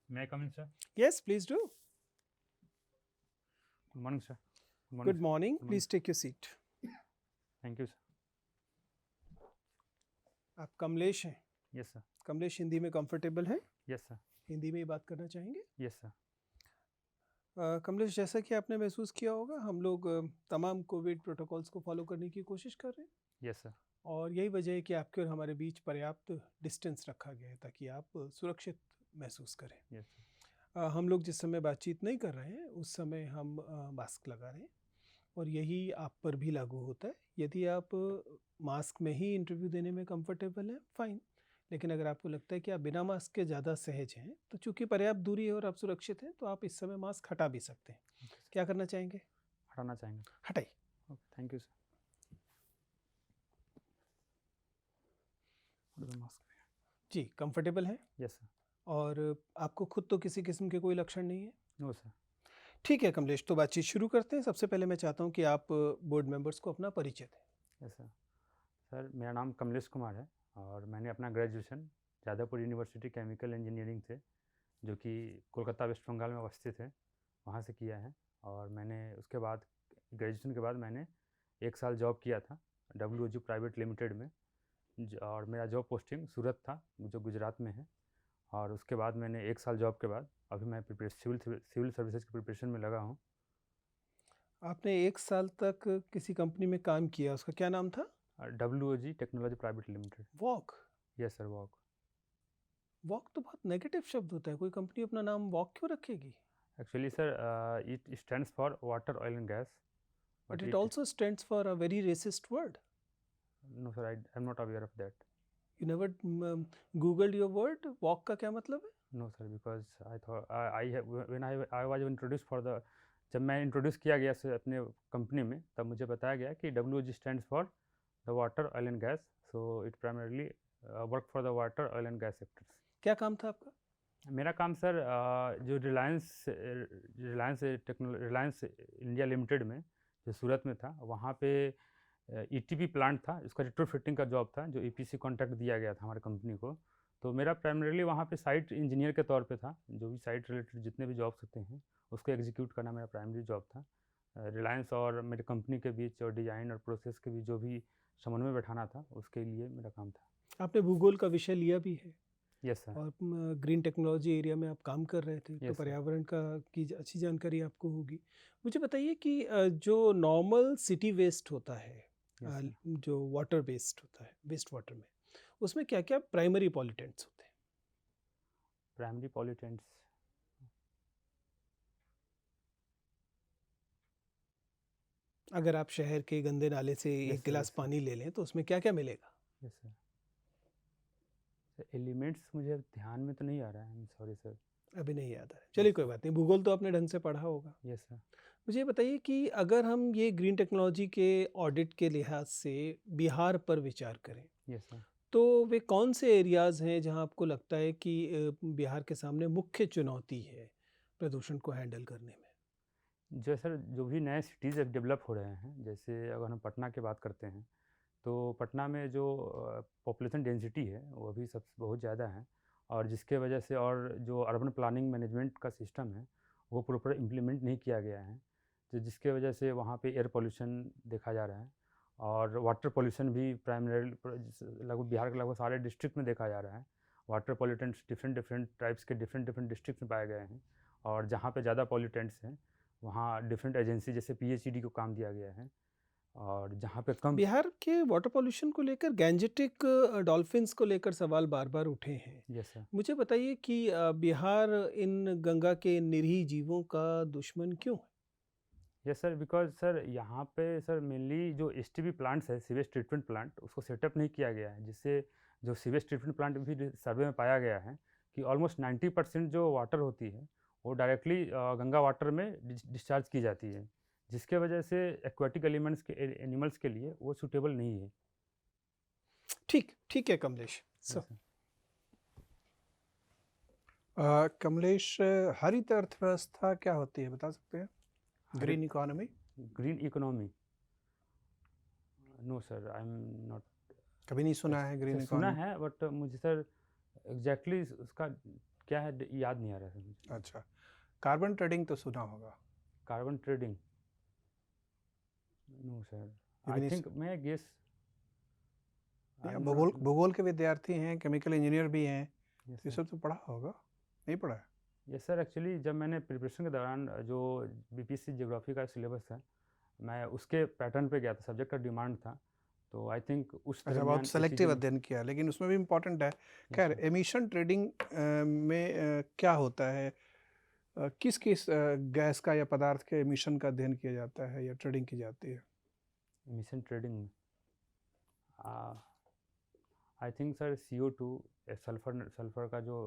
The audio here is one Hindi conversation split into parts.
May I come in, sir? Yes, please do. Good morning, sir. Good morning. Good morning. Please take your seat. Thank you, sir. आप कमलेश हैं? Yes, sir. कमलेश हिंदी में कंफर्टेबल हैं? Yes, sir. हिंदी में ही बात करना चाहेंगे? Yes, sir. कमलेश, जैसा कि आपने महसूस किया होगा, हम लोग तमाम कोविड प्रोटोकॉल्स को फॉलो करने की कोशिश कर रहे हैं Yes, sir. और यही वजह है कि आपके और हमारे बीच पर्याप्त डिस्टेंस रखा गया है ताकि आप सुरक्षित महसूस करें। Yes, sir. हम लोग जिस समय बातचीत नहीं कर रहे हैं उस समय हम मास्क लगा रहे हैं और यही आप पर भी लागू होता है। यदि आप मास्क में ही इंटरव्यू देने में कंफर्टेबल हैं, फाइन, लेकिन अगर आपको लगता है कि आप बिना मास्क के ज़्यादा सहज हैं तो चूंकि पर्याप्त दूरी है और आप सुरक्षित हैं तो आप इस समय मास्क हटा भी सकते हैं। Okay, sir. क्या करना चाहेंगे? हटाना चाहेंगे. हटाइए। Okay, thank you, sir. What is the mask? जी, कंफर्टेबल हैं Yes, sir. और आपको खुद तो किसी किस्म के कोई लक्षण नहीं है? No, sir. ठीक है कमलेश, तो बातचीत शुरू करते हैं। सबसे पहले मैं चाहता हूँ कि आप बोर्ड मेंबर्स को अपना परिचय दें। Yes, sir. सर, मेरा नाम कमलेश कुमार है और मैंने अपना graduation Jadavpur university chemical engineering से, जो कि कोलकाता वेस्ट बंगाल में अवस्थित है, वहाँ से किया है। और मैंने उसके बाद ग्रेजुएशन के बाद मैंने 1 साल जॉब किया था WOG प्राइवेट लिमिटेड में, और मेरा जॉब पोस्टिंग सूरत था, जो गुजरात में है। और उसके बाद मैंने 1 साल जॉब के बाद अभी मैं सिविल सर्विसेज की प्रिपरेशन में लगा हूँ। आपने 1 साल तक किसी कंपनी में काम किया, उसका क्या नाम था? WOG technology private limited. Walk. Yes sir, walk. Walk तो बहुत नेगेटिव शब्द होता है, कोई कंपनी अपना नाम वॉक क्यों रखेगी? Actually sir, it stands for water oil and gas, but it also stands for a very racist word. No sir, I am not aware of that. You never googled your word? Woke का क्या मतलब है? No sir, because I thought when I was introduce for the, जब मैं इंट्रोड्यूस किया गया अपने कंपनी में, तब मुझे बताया गया कि WOG stands for the water oil and gas, so it primarily work for the water oil and gas sectors. क्या काम था आपका? मेरा काम सर, जो रिलायंस इंडिया लिमिटेड में, जो सूरत में था, वहाँ पे ETP प्लांट था, उसका रिट्रोफिटिंग का जॉब था, जो EPC कॉन्ट्रैक्ट दिया गया था हमारे कंपनी को। तो मेरा प्राइमरीली वहाँ पे साइट इंजीनियर के तौर पे था, जो भी साइट रिलेटेड जितने भी जॉब्स होते हैं उसको एग्जीक्यूट करना मेरा प्राइमरी जॉब था। रिलायंस और मेरी कंपनी के बीच और डिज़ाइन और प्रोसेस के बीच जो भी समन्वय बैठाना था, उसके लिए मेरा काम था। आपने भूगोल का विषय लिया भी है यस सर। और ग्रीन टेक्नोलॉजी एरिया में आप काम कर रहे थे, तो Yes, sir. पर्यावरण का की अच्छी जानकारी आपको होगी। मुझे बताइए कि जो नॉर्मल सिटी वेस्ट होता है, Yes, sir. जो वाटर वेस्ट होता है, वेस्ट वाटर में, उसमें क्या क्या प्राइमरी पॉल्यूटेंट्स होते हैं? प्राइमरी पॉल्यूटेंट्स, अगर आप शहर के गंदे नाले से Yes, एक sir, गिलास yes, sir. पानी ले लें तो उसमें क्या क्या मिलेगा? Yes sir. एलिमेंट्स मुझे ध्यान में तो नहीं आ रहा है, आई एम सॉरी सर। अभी नहीं याद आ रहा है, चलिए कोई बात नहीं, भूगोल तो आपने ढंग से पढ़ा होगा। Yes sir. मुझे ये बताइए कि अगर हम ये ग्रीन टेक्नोलॉजी के ऑडिट के लिहाज से बिहार पर विचार करें, यस सर। तो वे कौन से एरियाज़ हैं जहां आपको लगता है कि बिहार के सामने मुख्य चुनौती है प्रदूषण को हैंडल करने में? जो सर, जो भी नए सिटीज़ डेवलप हो रहे हैं, जैसे अगर हम पटना की बात करते हैं, तो पटना में जो पॉपुलेशन डेंसिटी है वो अभी सब बहुत ज़्यादा है, और जिसके वजह से, और जो अर्बन प्लानिंग मैनेजमेंट का सिस्टम है वो प्रॉपर इम्प्लीमेंट नहीं किया गया है, तो जिसके वजह से वहाँ पे एयर पोल्यूशन देखा जा रहा है, और वाटर पोल्यूशन भी प्राइमरी लगभग बिहार के लगभग सारे डिस्ट्रिक्ट में देखा जा रहा है। Water pollutants different different types के डिफरेंट डिफरेंट डिस्ट्रिक्ट में पाए गए हैं, और जहाँ पे ज़्यादा पोल्यूटेंट्स हैं वहाँ डिफरेंट एजेंसी जैसे PHED को काम दिया गया है, और जहाँ पे कम। बिहार के वाटर पोल्यूशन को लेकर गैंजेटिक डॉल्फिन्स को लेकर सवाल बार बार उठे हैं। Yes sir. मुझे बताइए कि बिहार इन गंगा के निरीह जीवों का दुश्मन क्यों है? यस सर, बिकॉज सर यहाँ पे सर मेनली जो STP प्लांट्स है, सीवेज ट्रीटमेंट प्लांट, उसको सेटअप नहीं किया गया है, जिससे जो सीवेज ट्रीटमेंट प्लांट भी सर्वे में पाया गया है कि ऑलमोस्ट 90% जो वाटर होती है वो डायरेक्टली गंगा वाटर में डिस्चार्ज की जाती है, जिसके वजह से एक्वाटिक एलिमेंट्स के एनिमल्स के लिए वो सूटेबल नहीं है। ठीक ठीक है कमलेश। Yes sir. कमलेश, हरित अर्थव्यवस्था क्या होती है, बता सकते हैं? Green economy. Green economy, no sir, I am not. कभी नहीं सुना है ग्रीन सुना इकोनॉमी? है, बट मुझे सर एग्जैक्टली उसका क्या है याद नहीं आ रहा है मुझे। अच्छा, कार्बन ट्रेडिंग तो सुना होगा। कार्बन ट्रेडिंग, नो सर, ये भी आई नहीं थिंक मैं गेस, नहीं, आप भूगोल के विद्यार्थी हैं, केमिकल इंजीनियर भी हैं, ये सब तो पढ़ा होगा, नहीं पढ़ा है? यस सर, एक्चुअली जब मैंने प्रिपरेशन के दौरान जो बीपीएससी ज्योग्राफी का सिलेबस था, मैं उसके पैटर्न पे गया था, सब्जेक्ट का डिमांड था, तो आई थिंक उस अच्छा, दरमियान बहुत सेलेक्टिव अध्ययन किया, लेकिन उसमें भी इम्पोर्टेंट है। खैर, एमिशन ट्रेडिंग में क्या होता है, किस किस गैस का या पदार्थ के एमिशन का अध्ययन किया जाता है या ट्रेडिंग की जाती है? एमिशन ट्रेडिंग में I think sir CO2, sulphur का जो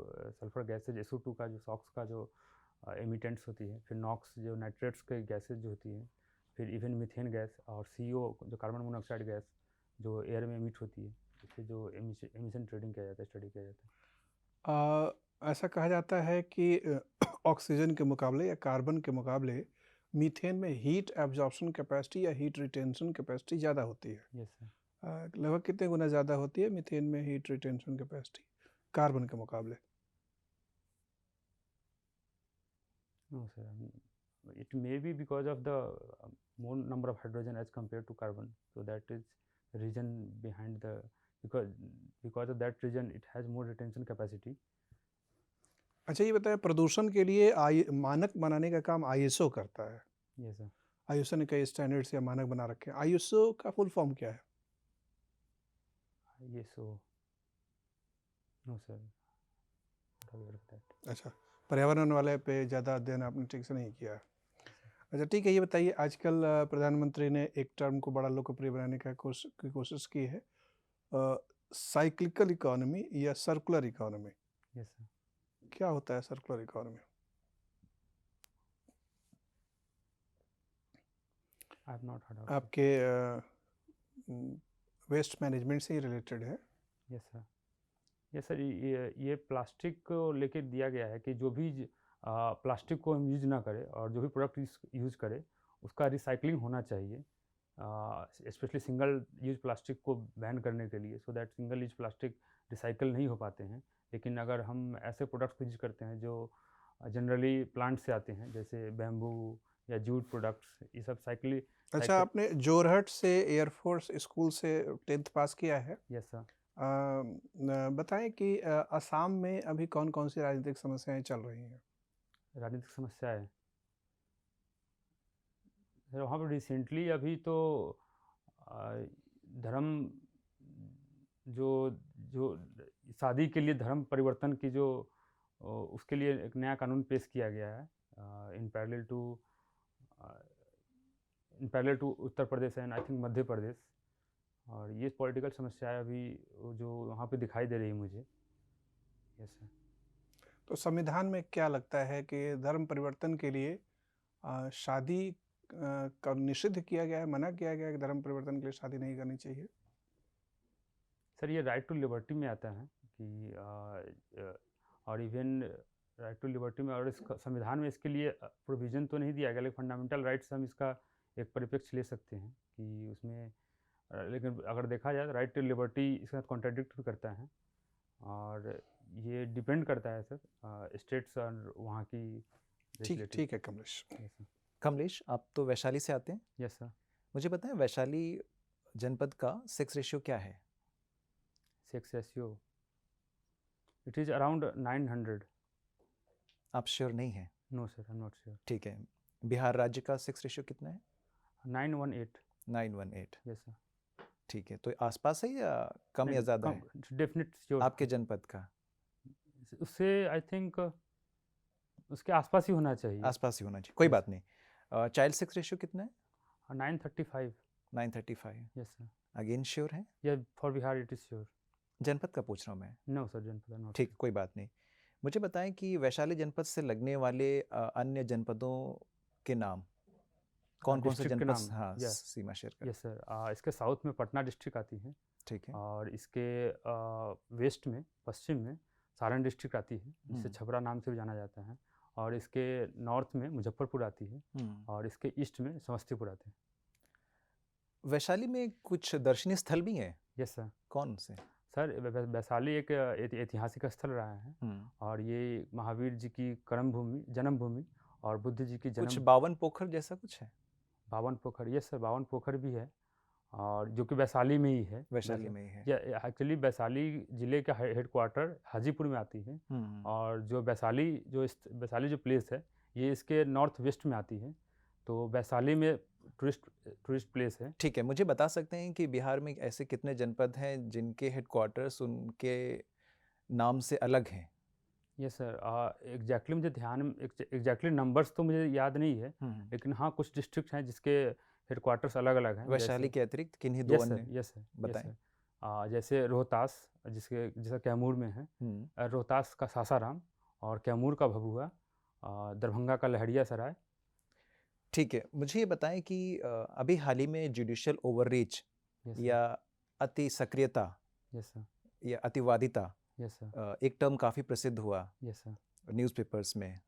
सल्फर गैसेज, SO2 का जो सॉक्स का जो एमिटेंट्स होती है, फिर नॉक्स जो नाइट्रेट्स के गैसेज जो होती हैं, फिर इवन मीथेन गैस और CO जो कार्बन मोनोऑक्साइड गैस जो एयर में एमिट होती है, इससे जो एमिशन ट्रेडिंग किया जाता है, स्टडी किया जाता है। ऐसा कहा जाता है कि ऑक्सीजन के मुकाबले या कार्बन के मुकाबले मीथेन में हीट एब्जॉर्प्शन कैपेसिटी या हीट रिटेंशन कैपेसिटी ज़्यादा होती है। Yes sir. लगभग कितने गुना ज़्यादा होती है मीथेन में हीट रिटेंशन कैपेसिटी कार्बन के मुकाबले? No sir, it may be because of the more number of hydrogen as compared to carbon, so that is the reason behind the, because of that reason it has more retention capacity. अच्छा, ये बताएं, प्रदूषण के लिए मानक बनाने का काम ISO करता है। Yes sir. ISO ने कई स्टैंडर्ड्स या मानक बना रखे हैं। ISO का फुल फॉर्म क्या है? ISO, नो सर, अच्छा, पर्यावरण वाले पे ज़्यादा अध्ययन आपने ठीक से नहीं किया है। अच्छा, ठीक है, ये बताइए, आजकल प्रधानमंत्री ने एक टर्म को बड़ा लोकप्रिय बनाने की कोशिश की है, साइक्लिकल इकोनॉमी या सर्कुलर इकोनॉमी। Yes sir. क्या होता है circular economy? I have not heard of. आपके वेस्ट मैनेजमेंट से ही रिलेटेड है? Yes sir. यस सर, ये प्लास्टिक को लेकर दिया गया है कि जो भी प्लास्टिक को हम यूज ना करें और जो भी प्रोडक्ट यूज करें उसका रिसाइकलिंग होना चाहिए, स्पेशली सिंगल यूज प्लास्टिक को बैन करने के लिए, so that single use plastic recycle नहीं हो पाते हैं। लेकिन अगर हम ऐसे प्रोडक्ट्स को यूज करते हैं जो जनरली प्लांट से आते हैं, जैसे बैम्बू या जूट प्रोडक्ट्स, ये सब साइकिल। अच्छा, आपने जोरहट से एयरफोर्स स्कूल से 10th पास किया है? Yes sir. बताएं कि असम में अभी कौन कौन सी राजनीतिक समस्याएं चल रही हैं? राजनीतिक समस्याएं सर, वहाँ पर रिसेंटली अभी तो धर्म जो जो शादी के लिए धर्म परिवर्तन की जो उसके लिए एक नया कानून पेश किया गया है, in parallel to Uttar Pradesh and I think Madhya Pradesh, और ये पॉलिटिकल समस्याएं अभी जो वहाँ पे दिखाई दे रही है मुझे। Yes sir. तो संविधान में क्या लगता है कि धर्म परिवर्तन के लिए शादी का निषिद्ध किया गया है, मना किया गया है कि धर्म परिवर्तन के लिए शादी नहीं करनी चाहिए? सर, ये राइट टू लिबर्टी में आता है कि और इवन राइट टू लिबर्टी में, और इस संविधान में इसके लिए प्रोविज़न तो नहीं दिया गया, लेकिन फंडामेंटल राइट्स हम इसका एक परिप्रेक्ष्य ले सकते हैं कि उसमें, लेकिन अगर देखा जाए तो राइट टू लिबर्टी इसके साथ कॉन्ट्राडिक्ट भी करता है, और ये डिपेंड करता है सर स्टेट्स और वहाँ की। ठीक है कमलेश। कमलेश, आप तो वैशाली से आते हैं? Yes sir. मुझे बताएं, वैशाली जनपद का सेक्स रेशियो क्या है? Sex ratio, it is around 900। आप श्योर नहीं हैं? No sir, I am not sure. ठीक है, बिहार राज्य का सेक्स रेशियो कितना है? 918। 918। Yes sir. ठीक है, तो आसपास है या कम या ज़्यादा है? Definite sure. आपके जनपद का? उससे आई थिंक उसके आसपास ही होना चाहिए। आसपास ही होना चाहिए, कोई बात नहीं। चाइल्ड सेक्स रेशियो कितना है? 935। 935। Yes sir. अगेन श्योर है? या for Bihar it is sure. जनपद का पूछ रहा हूँ मैं। नो सर, जनपद नॉट। ठीक, कोई बात नहीं। मुझे बताएं कि वैशाली जनपद से लगने वाले अन्य जनपदों के नाम, कौन कौन से जनपद हाँ सीमा शेयर करें? यस सर, इसके साउथ में पटना डिस्ट्रिक्ट आती है। ठीक है। और इसके वेस्ट में, पश्चिम में सारण डिस्ट्रिक्ट आती है, जिसे छपरा नाम से भी जाना जाता है। और इसके नॉर्थ में मुजफ्फरपुर आती है, और इसके ईस्ट में समस्तीपुर आते हैं। वैशाली में कुछ दर्शनीय स्थल भी हैं? Yes sir. कौन से? सर वैशाली एक ऐतिहासिक स्थल रहा है और ये महावीर जी की जन्मभूमि और बुद्ध जी की कुछ 52 पोखर जैसा कुछ है। 52 पोखर, यस सर, 52 पोखर भी है और जो कि वैशाली में ही है। वैशाली में ही है। एक्चुअली वैशाली जिले का हेडक्वार्टर हाजीपुर में आती है और जो वैशाली जो प्लेस है ये इसके नॉर्थ वेस्ट में आती है, तो वैशाली में टूरिस्ट प्लेस है। ठीक है, मुझे बता सकते हैं कि बिहार में ऐसे कितने जनपद हैं जिनके हेडक्वार्टर्स उनके नाम से अलग हैं? यस सर, एग्जैक्टली मुझे एग्जैक्टली नंबर्स तो मुझे याद नहीं है, लेकिन हाँ कुछ डिस्ट्रिक्ट हैं जिसके हेडक्वार्टर्स अलग अलग हैं। वैशाली के अतिरिक्त किन्हीं दो अन्य यस सर बताएं। जैसे रोहतास जिसका कैमूर में है, रोहतास का सासाराम और कैमूर का भभुआ, दरभंगा का लहरिया सराय। ठीक है, मुझे ये बताएं कि अभी हाल ही में जुडिशियल ओवररीच या अति सक्रियता या अतिवादिता एक टर्म काफ़ी प्रसिद्ध हुआ न्यूज़पेपर्स में।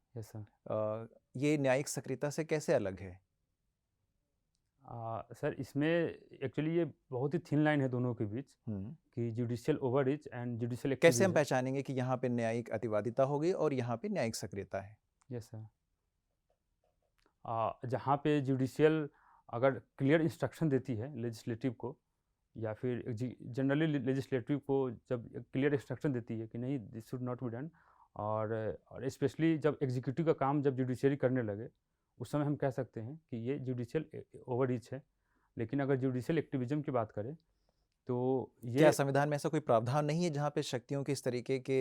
ये न्यायिक सक्रियता से कैसे अलग है? सर इसमें एक्चुअली ये बहुत ही थिन लाइन है दोनों के बीच कि judicial overreach and judicial activism. कैसे हम पहचानेंगे कि यहाँ पे न्यायिक अतिवादिता होगी और यहाँ पे न्यायिक सक्रियता है? यस सर, जहाँ पे जुडिशियल अगर क्लियर इंस्ट्रक्शन देती है लेजिस्लेटिव को या फिर जनरली लेजिस्लेटिव को जब क्लियर इंस्ट्रक्शन देती है कि नहीं this should not be done, और स्पेशली जब एग्जीक्यूटिव का काम जब जुडिशियरी करने लगे उस समय हम कह सकते हैं कि ये जुडिशियल ओवररीच है। लेकिन अगर जुडिशियल एक्टिविज्म की बात करें तो ये क्या संविधान में ऐसा कोई प्रावधान नहीं है जहाँ पे शक्तियों के इस तरीके के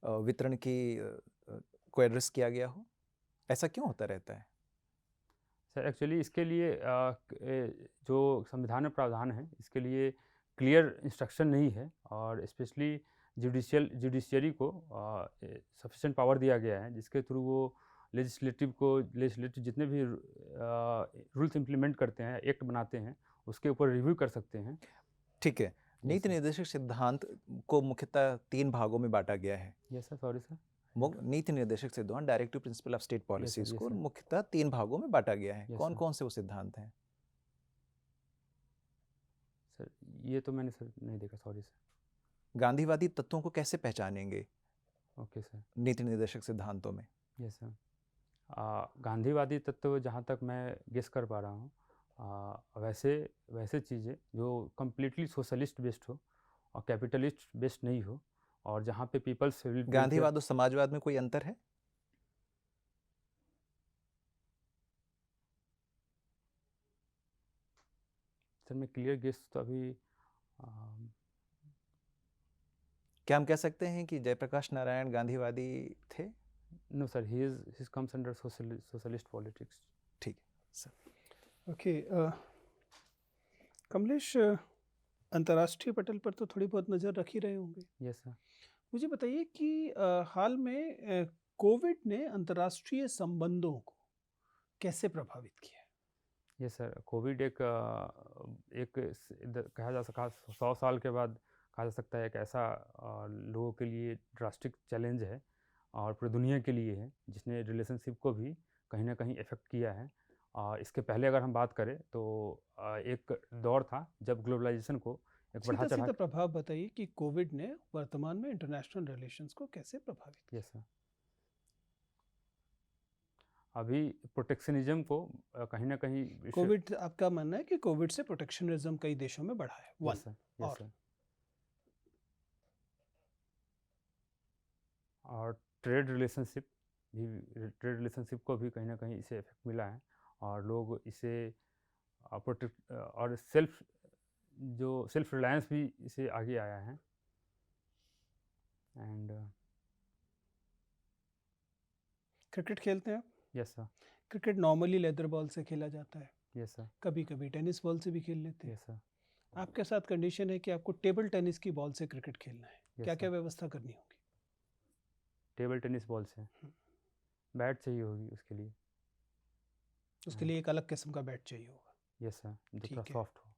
वितरण को एड्रेस किया गया हो? ऐसा क्यों होता रहता है? सर एक्चुअली इसके लिए जो संविधान में प्रावधान है इसके लिए क्लियर इंस्ट्रक्शन नहीं है और स्पेशली जुडिशियरी को सफिशिएंट पावर दिया गया है जिसके थ्रू वो लेजिस्लेटिव जितने भी रूल्स इम्प्लीमेंट करते हैं, एक्ट बनाते हैं, उसके ऊपर रिव्यू कर सकते हैं। ठीक है, नीति निर्देशक सिद्धांत को मुख्यतः 3 भागों में बांटा गया है। Yes sir, sorry sir. नीति निर्देशक सिद्धांत directive principle of state policies को मुख्यतः 3 भागों में बांटा गया है। कौन कौन से वो सिद्धांत हैं? सर ये तो मैंने सर नहीं देखा, सॉरी सर। गांधीवादी तत्वों को कैसे पहचानेंगे? Okay sir. नीति निर्देशक सिद्धांतों में। यस सर, गांधीवादी तत्व जहाँ तक मैं गेस कर पा रहा हूँ वैसे चीज़ें जो कम्प्लीटली सोशलिस्ट बेस्ड हो और कैपिटलिस्ट बेस्ड नहीं हो और जहाँ पे पीपल्स। गांधीवाद और समाजवाद में कोई अंतर है? सर मैं क्लियर गेस तो अभी क्या हम कह सकते हैं कि जयप्रकाश नारायण गांधीवादी थे? No sir, he comes under socialist politics. ठीक है सर। ओके, कमलेश अंतर्राष्ट्रीय पटल पर तो थोड़ी बहुत नज़र रख ही रहे होंगे। Yes sir. मुझे बताइए कि हाल में कोविड ने अंतर्राष्ट्रीय संबंधों को कैसे प्रभावित किया? यस सर, कोविड एक कहा जा सका 100 साल के बाद कहा जा सकता है एक ऐसा लोगों के लिए ड्रास्टिक चैलेंज है और पूरी दुनिया के लिए है जिसने रिलेशनशिप को भी कहीं ना कहीं इफेक्ट किया है। इसके पहले अगर हम बात करें तो एक दौर था जब ग्लोबलाइजेशन को एक बढ़ा चढ़ा। प्रभाव बताइए कि कोविड ने वर्तमान में इंटरनेशनल रिलेशंस को कैसे प्रभावित किया? यस सर, अभी प्रोटेक्शनिज्म को कहीं ना कहीं कोविड, आपका मानना है कि कोविड से प्रोटेक्शनिज्म कई देशों में बढ़ा है? Yes sir, yes sir. और ट्रेड रिलेशनशिप को भी कहीं ना कहीं इसे इफेक्ट मिला है और लोग इसे प्रोटेक्ट और सेल्फ रिलायंस भी इसे आगे आया है। एंड क्रिकेट खेलते हैं? Yes sir. Cricket normally leather ball से खेला जाता है। Yes sir. कभी कभी टेनिस बॉल से भी खेल लेते हैं। Yes sir. आपके साथ कंडीशन है कि आपको टेबल टेनिस की बॉल से क्रिकेट खेलना है, क्या क्या व्यवस्था करनी होगी? टेबल टेनिस बॉल से बैट चाहिए होगी उसके लिए। उसके लिए एक अलग किस्म का बैट चाहिए होगा। यस सर, जो थोड़ा सॉफ्ट हो।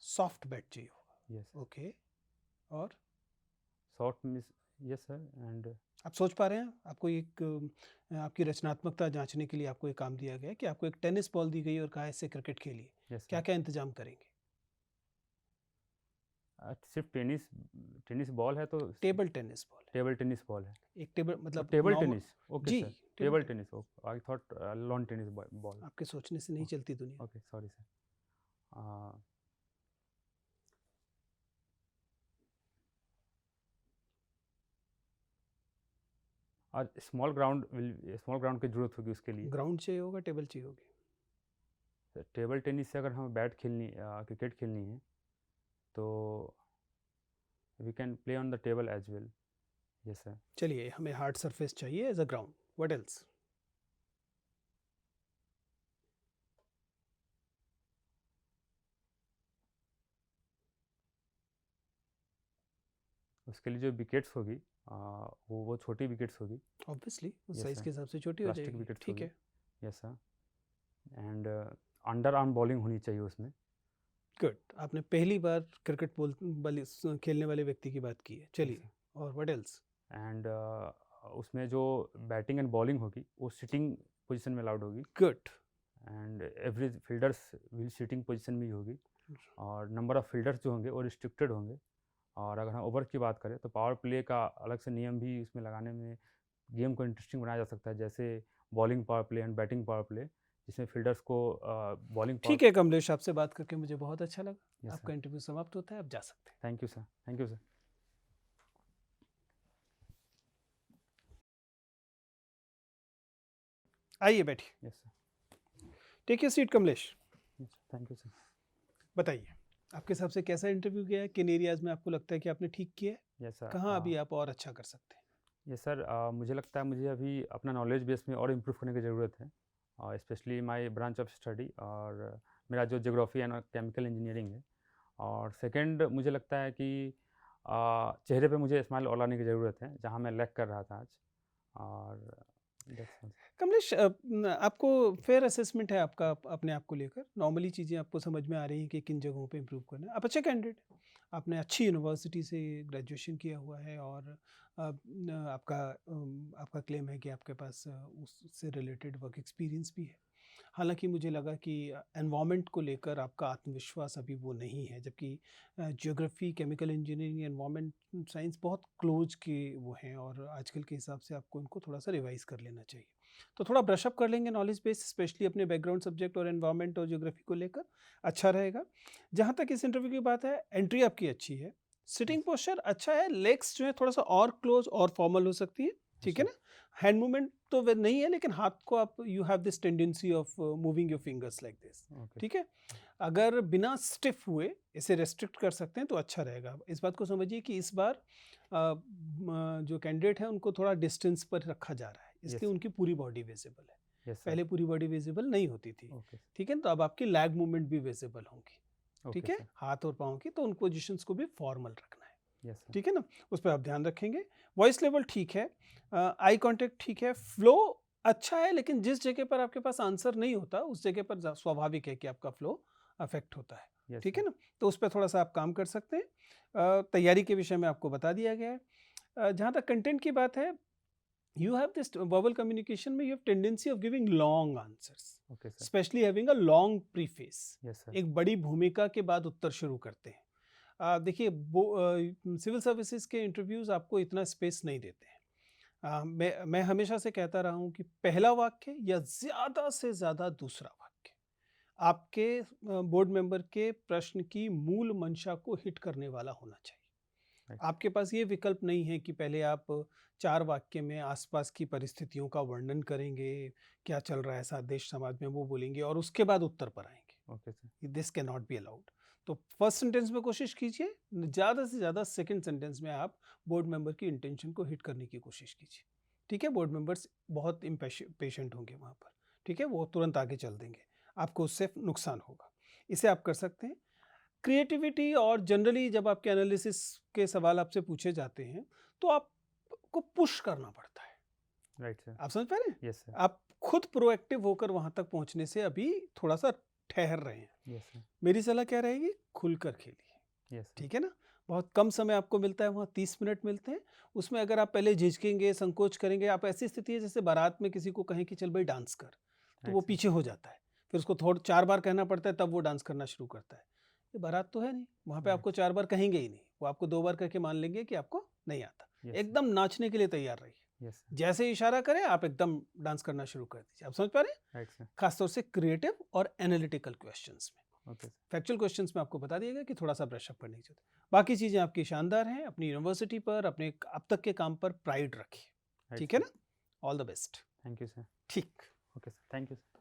सॉफ्ट बैट चाहिए होगा। यस। ओके, और soft means yes sir. And आप सोच पा रहे हैं, आपको एक आपकी रचनात्मकता जांचने के लिए आपको एक काम दिया गया है कि आपको एक टेनिस बॉल दी गई और कहा इससे क्रिकेट खेलिए। यस, क्या क्या इंतजाम करेंगे? सिर्फ टेनिस बॉल है तो टेबल टेनिस बॉल है, टेबल टेनिस बॉल है, एक टेबल मतलब टेबल नॉर्मल। टेनिस, ओके जी, sir, table table tennis. Tennis, I thought lawn tennis ball, आपके सोचने से नहीं चलती दुनिया। Okay sorry sir. और स्मॉल ग्राउंड की ज़रूरत होगी उसके लिए। ग्राउंड चाहिए होगा, टेबल चाहिए होगी। टेबल टेनिस से अगर हमें क्रिकेट खेलनी है तो we can play on the table as well. Yes sir. चलिए, हमें हार्ड सरफेस चाहिए as a ground, what else? उसके लिए जो विकेट्स होगी वो छोटी विकेट्स होगी। ऑब्वियसली उस Yes, साइज sir. के हिसाब से छोटी हो प्लास्टिक जाएगी, विकेट्स ठीक होगी। है। Yes sir. And under arm bowling होनी चाहिए उसमें। गुड, आपने पहली बार क्रिकेट खेलने वाले व्यक्ति की बात की है। चलिए, और व्हाट एल्स? एंड उसमें जो बैटिंग एंड बॉलिंग होगी वो सिटिंग पोजीशन में अलाउड होगी। Good. And every fielders will sitting position में ही होगी। और नंबर ऑफ फील्डर्स जो होंगे वो रिस्ट्रिक्टेड होंगे। और अगर हम ओवर की बात करें तो पावर प्ले का अलग से नियम भी उसमें लगाने में गेम को इंटरेस्टिंग बनाया जा सकता है, जैसे bowling power play and batting power play, जिसमें फील्डर्स को बॉलिंग। ठीक है कमलेश, आपसे बात करके मुझे बहुत अच्छा लगा। Yes, आपका इंटरव्यू समाप्त होता है, आप जा सकते हैं। Thank you sir, thank you sir. आइए बैठिए। Yes sir. Take your seat Kamlesh. Thank you sir. बताइए, आपके हिसाब से कैसा इंटरव्यू गया है? किन एरियाज में आपको लगता है कि आपने ठीक किया है? Yes sir. कहाँ अभी आप और अच्छा कर सकते हैं? यस सर, मुझे लगता है मुझे अभी अपना नॉलेज बेस में और इम्प्रूव करने की ज़रूरत है, और specially my branch of study, और मेरा जो ज्योग्राफी एंड केमिकल इंजीनियरिंग है। और सेकंड, मुझे लगता है कि चेहरे पे मुझे स्माइल और लाने की ज़रूरत है, जहाँ मैं लैक कर रहा था आज। और कमलेश, आपको फेयर असेसमेंट है आपका अपने आप को लेकर? नॉर्मली चीज़ें आपको समझ में आ रही हैं कि किन जगहों पे इम्प्रूव करना है? आप अच्छे कैंडिडेट हैं, आपने अच्छी यूनिवर्सिटी से ग्रेजुएशन किया हुआ है, और आपका क्लेम है कि आपके पास उससे रिलेटेड वर्क एक्सपीरियंस भी है। हालांकि मुझे लगा कि एनवायरनमेंट को लेकर आपका आत्मविश्वास अभी वो नहीं है, जबकि geography, chemical engineering, environment science बहुत क्लोज के वो हैं, और आजकल के हिसाब से आपको इनको थोड़ा सा रिवाइज कर लेना चाहिए। तो थोड़ा ब्रशअप कर लेंगे नॉलेज बेस, स्पेशली अपने बैकग्राउंड सब्जेक्ट और एनवायरनमेंट और ज्योग्राफी को लेकर, अच्छा रहेगा। जहाँ तक इस इंटरव्यू की बात है, एंट्री आपकी अच्छी है, सिटिंग पोस्चर अच्छा है, लेग्स जो है थोड़ा सा और क्लोज और फॉर्मल हो सकती है, ठीक है ना? हैंड मूवमेंट तो वे नहीं है, लेकिन हाथ को आप you have this tendency of moving your fingers like this, ठीक है? अगर बिना स्टिफ हुए इसे रेस्ट्रिक्ट कर सकते हैं तो अच्छा रहेगा। इस बात को समझिए कि इस बार जो कैंडिडेट है उनको थोड़ा डिस्टेंस पर रखा जा रहा है, इसलिए उनकी पूरी बॉडी विजिबल है। पहले पूरी बॉडी विजिबल नहीं होती थी, ठीक है? तो अब आपकी लैग मूवमेंट भी विजिबल होंगी, ठीक है? हाथ और पाँव की, तो उन पोजिशंस को भी फॉर्मल रखना है, ठीक है ना? उस पर आप ध्यान रखेंगे। वॉइस लेवल ठीक है, आई कांटेक्ट ठीक है, फ्लो अच्छा है, लेकिन जिस जगह पर आपके पास आंसर नहीं होता उस जगह पर स्वाभाविक है कि आपका फ्लो अफेक्ट होता है, ठीक है ना? तो उस पर थोड़ा सा आप काम कर सकते हैं। तैयारी के विषय में आपको बता दिया गया है। जहाँ तक कंटेंट की बात है, you have this verbal communication में you have tendency of giving long answers, especially having a long preface. एक बड़ी भूमिका के बाद उत्तर शुरू करते हैं। देखिए, सिविल सर्विसेज के इंटरव्यूज आपको इतना स्पेस नहीं देते हैं। मैं हमेशा से कहता रहा हूँ कि पहला वाक्य या ज़्यादा से ज़्यादा दूसरा वाक्य आपके बोर्ड मेंबर के प्रश्न की मूल मंशा को हिट करने वाला होना चाहिए। आपके पास ये विकल्प नहीं है कि पहले आप 4 वाक्य में आसपास की परिस्थितियों का वर्णन करेंगे, क्या चल रहा है ऐसा देश समाज में, वो बोलेंगे और उसके बाद उत्तर पर आएंगे। This can not be allowed. तो फर्स्ट सेंटेंस में कोशिश कीजिए, ज़्यादा से ज़्यादा सेकंड सेंटेंस में आप बोर्ड मेंबर की इंटेंशन को हिट करने की कोशिश कीजिए, ठीक है? बोर्ड मेंबर्स बहुत पेशेंट होंगे वहाँ पर, ठीक है? वो तुरंत आगे चल देंगे, आपको उससे नुकसान होगा। इसे आप कर सकते हैं। क्रिएटिविटी और जनरली जब आपके एनालिसिस के सवाल आपसे पूछे जाते हैं तो आपको पुश करना पड़ता है, राइट सर। आप समझ पा रहे हैं? Yes sir. आप खुद प्रोएक्टिव होकर वहां तक पहुंचने से अभी थोड़ा सा ठहर रहे हैं। Yes sir. मेरी सलाह क्या रहेगी? खुलकर खेलिए, ठीक है ना? बहुत कम समय आपको मिलता है, वहाँ 30 मिनट मिलते हैं। उसमें अगर आप पहले झिझकेंगे, संकोच करेंगे, आप ऐसी स्थिति है जैसे बारात में किसी को कहें कि चल भाई डांस कर, तो वो पीछे हो जाता है, फिर उसको 4 बार कहना पड़ता है, तब वो डांस करना शुरू करता है। ये बारात तो है नहीं, वहाँ पे राइट। आपको 4 बार कहेंगे ही नहीं, वो आपको 2 बार करके मान लेंगे कि आपको नहीं आता। Yes sir. एकदम नाचने के लिए तैयार रहिए, यस सर। जैसे इशारा करें आप एकदम डांस करना शुरू कर दीजिए। आप समझ पा रहे हैं? Right sir. खासतौर से क्रिएटिव और एनालिटिकल क्वेश्चंस में। Okay sir. फैक्चुअल क्वेश्चंस में आपको बता दिएगा कि थोड़ा सा ब्रशअप करने की जरूरत है। बाकी चीज़ें आपकी शानदार हैं। अपनी यूनिवर्सिटी पर, अपने अब तक के काम पर प्राइड रखिए, राइट ठीक है सर। ना? All the best. Thank you sir. ठीक। Okay sir, thank you sir.